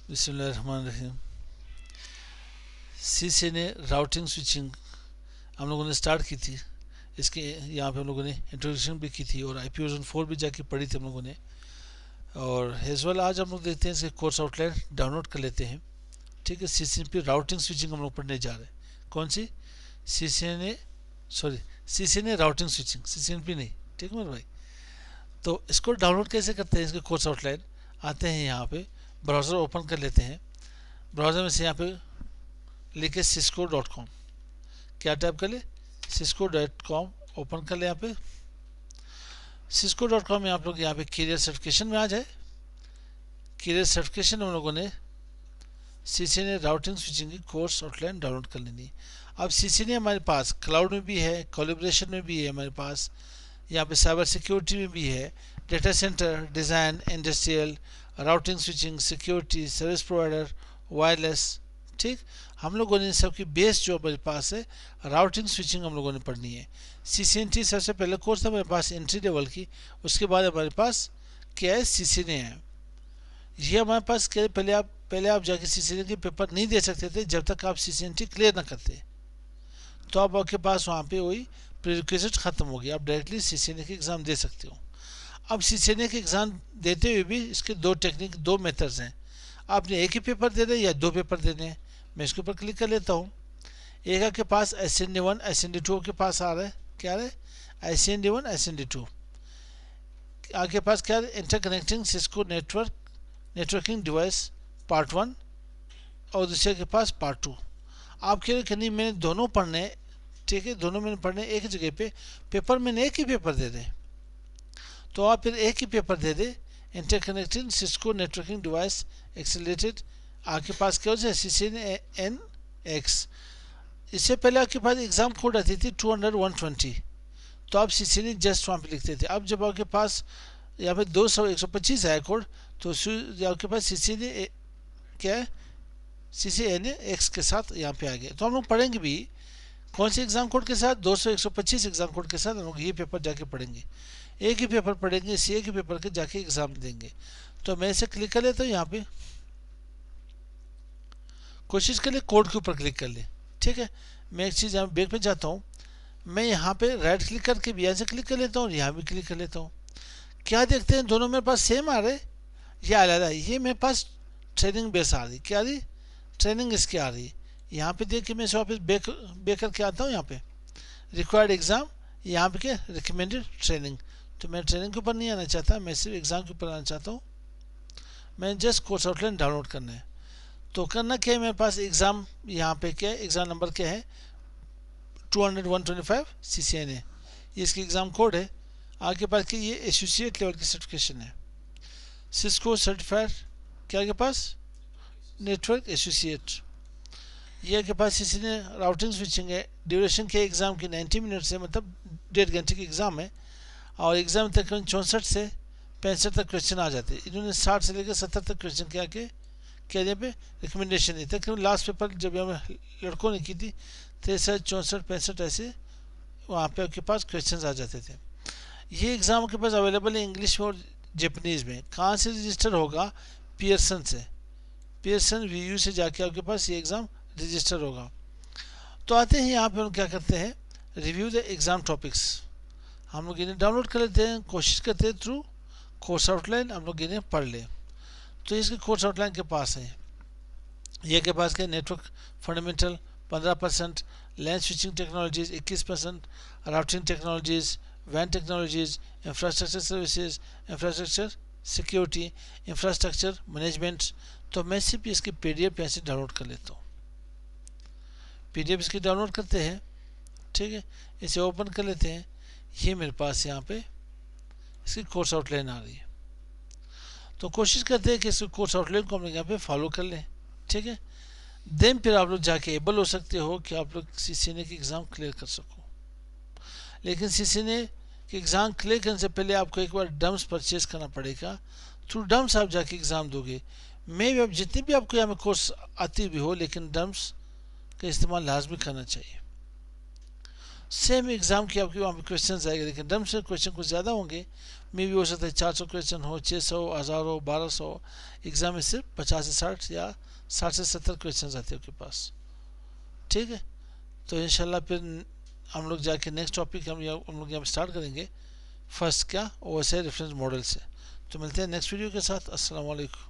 बिस्मिल्लाहिर्रहमानिर्रहीम। सीसी ने routing switching हम लोगों ने स्टार्ट की थी। इसके यहाँ पे हम लोगों ने इंट्रोडक्शन भी की थी और IP वर्जन 4 भी जाके पढ़ी थी हम लोगों ने। और एज वेल आज हम लोग देखते हैं इसके कोर्स आउटलाइन डाउनलोड कर लेते हैं। ठीक है, CCNP राउटिंग स्विचिंग हम लोग पढ़ने जा रहे हैं। कौन सी? CCNA राउटिंग स्विचिंग, CCNP नहीं। ठीक है मेरे भाई, तो इसको डाउनलोड कैसे करते हैं? इसके कोर्स आउटलाइन आते हैं, यहाँ पे ब्राउज़र ओपन कर लेते हैं। ब्राउज़र में से यहाँ पे लिखे cisco.com, क्या टाइप कर ले? cisco.com ओपन कर ले। यहाँ पे cisco.com में आप लोग यहाँ पे कैरियर सर्टिफिकेशन में आ जाए। कैरियर सर्टिफिकेशन हम लोगों ने CCNA राउटिंग स्विचिंग की कोर्स आउटलाइन डाउनलोड कर लेनी है। अब CCNA हमारे पास क्लाउड में भी है, कोलैबोरेशन में भी है, हमारे पास यहाँ पे साइबर सिक्योरिटी में भी है, data centre, design, industrial, routing switching, security, service provider, wireless. ठीक, हम लोगों ने सबकी बेस जो हमारे पास है राउटिंग स्विचिंग हम लोगों ने पढ़नी है। CCNT सबसे पहले कोर्स था हमारे पास एंट्री लेवल की, उसके बाद हमारे पास क्या है? CCNA है। ये हमारे पास क्या है? पहले आप जाके CCNA के पेपर नहीं दे सकते थे जब तक आप CCNT क्लियर ना करते। तो अब आपके पास वहाँ पे वही प्रीरिक्विजिट ख़त्म हो गया, आप डायरेक्टली CCNA के एग्ज़ाम दे सकते हो। अब CCNA के एग्ज़ाम देते हुए भी इसके दो टेक्निक, दो मेथड्स हैं। आपने एक ही पेपर देना है या दो पेपर देने हैं। मैं इसके ऊपर क्लिक कर लेता हूँ। एक आपके पास SND1 SND2 के पास आ रहा है, क्या आ रहा है? SND1 SND2 आपके पास क्या है? Interconnecting Cisco networking device part 1 और दूसरे के पास पार्ट 2। आप कह रहे कि नहीं मैंने दोनों पढ़ने, ठीक है, दोनों मैंने पढ़ने एक जगह पे, पेपर मैंने एक ही पेपर दे दे, तो आप फिर एक ही पेपर दे दे। Interconnecting Cisco networking device accelerated आपके पास क्या हो जाए? CCNX। इससे पहले आपके पास एग्ज़ाम कोड आती थी 200-120, तो आप CCNA जस्ट वहाँ पे लिखते थे। अब जब आपके पास यहाँ पे 200-125 आया कोड, तो आपके पास CCNA क्या है? CCNAX के साथ यहाँ पे आ गए। तो हम लोग पढ़ेंगे भी कौन से एग्ज़ाम कोड के साथ? 200-125 एग्ज़ाम कोड के साथ हम लोग ये पेपर जाके पढ़ेंगे। एक ही पेपर पढ़ेंगे, इसी एक ही पेपर के जाके एग्ज़ाम देंगे। तो मैं इसे क्लिक कर लेता हूँ। यहाँ पे कोशिश कर ले कोड के ऊपर क्लिक कर ले। ठीक है, मैं एक चीज़ यहाँ बैक पे जाता हूँ। मैं यहाँ पे राइट क्लिक करके भी यहाँ से क्लिक कर लेता हूँ और यहाँ भी क्लिक कर लेता हूँ। क्या देखते हैं? दोनों मेरे पास सेम आ रहे, ये अलग है। ये मेरे पास ट्रेनिंग बेस आ रही, क्या आ रही? ट्रेनिंग इसकी आ रही। यहाँ पे देख के मैं वापस बैक करके आता हूँ। यहाँ पे रिक्वायर्ड एग्ज़ाम, यहाँ पे क्या? Recommended training. तो मैं ट्रेनिंग के ऊपर नहीं आना चाहता, मैं सिर्फ एग्ज़ाम के ऊपर आना चाहता हूँ। मैं जस्ट कोर्स आउटलाइन डाउनलोड करना है। तो करना क्या है? मेरे पास एग्ज़ाम यहाँ पे क्या है? एग्ज़ाम नंबर क्या है? 200-125 CCNA, ये इसकी एग्ज़ाम कोड है। आपके पास कि ये एसोसिएट लेवल की सर्टिफिकेशन है, सिस्को सर्टिफाइड क्या के पास? Network associate. ये के पास CCNA राउटिंग स्विचिंग है। ड्यूरेशन के एग्ज़ाम की 90 मिनट्स है, मतलब 1.5 घंटे की एग्ज़ाम है। और एग्ज़ाम तकरीबन 64 से 65 तक क्वेश्चन आ जाते हैं। इन्होंने 60 से लेकर 70 तक क्वेश्चन क्या यहाँ पे रिकमेंडेशन दी। तकरीबन लास्ट पेपर जब हमें लड़कों ने की थी 63, 64, 65 ऐसे वहाँ पे आपके पास क्वेश्चंस आ जाते थे। ये एग्ज़ाम के पास अवेलेबल है इंग्लिश में और जापानीज़ में। कहाँ से रजिस्टर होगा? पियर्सन से, पियर्सन VU से जाके आपके पास ये एग्ज़ाम रजिस्टर होगा। तो आते हैं यहाँ पे हम क्या करते हैं? Review the exam topics. हम लोग इन्हें डाउनलोड कर लेते हैं, कोशिश करते हैं थ्रू कोर्स आउटलाइन हम लोग इन्हें पढ़ लें। तो इसके कोर्स आउटलाइन के पास है, ये के पास क्या? Network fundamental 15%, LAN switching technologies 21%, routing technologies, वैन technologies, infrastructure services, infrastructure security, infrastructure management. तो मैं सिर्फ इसकी PDF यहाँ से डाउनलोड कर लेता हूँ। PDF इसकी डाउनलोड करते हैं, ठीक है, इसे ओपन कर लेते हैं। ये मेरे पास यहाँ पे इसकी कोर्स आउटलाइन आ रही है। तो कोशिश करते हैं कि इसके कोर्स आउटलाइन को हम लोग यहाँ पे फॉलो कर लें, ठीक है। देन फिर आप लोग जाके एबल हो सकते हो कि आप लोग CCNA की एग्ज़ाम क्लियर कर सको। लेकिन CCNA की एग्ज़ाम क्लियर करने से पहले आपको एक बार डम्स परचेज करना पड़ेगा। थ्रू डम्स आप जाके एग्ज़ाम दोगे। मे भी आप जितनी भी आपको यहाँ में कोर्स आती भी हो, लेकिन डम्स का इस्तेमाल लाजमी करना चाहिए। सेम एग्ज़ाम की आपके वहाँ पे क्वेश्चन आएंगे, लेकिन डम्स से क्वेश्चन कुछ ज़्यादा होंगे, में भी हो सकता है 400 क्वेश्चन हो, 600, 1000 हो, 1200। एग्ज़ाम में सिर्फ 50 से 60 या 60 से 70 क्वेश्चन आते हैं आपके पास। ठीक है, तो इंशाल्लाह फिर हम लोग जाके नेक्स्ट टॉपिक हम लोग यहाँ स्टार्ट करेंगे। फर्स्ट क्या, OSI रेफरेंस मॉडल से। तो मिलते हैं नेक्स्ट वीडियो के साथ। अस्सलाम वालेकुम।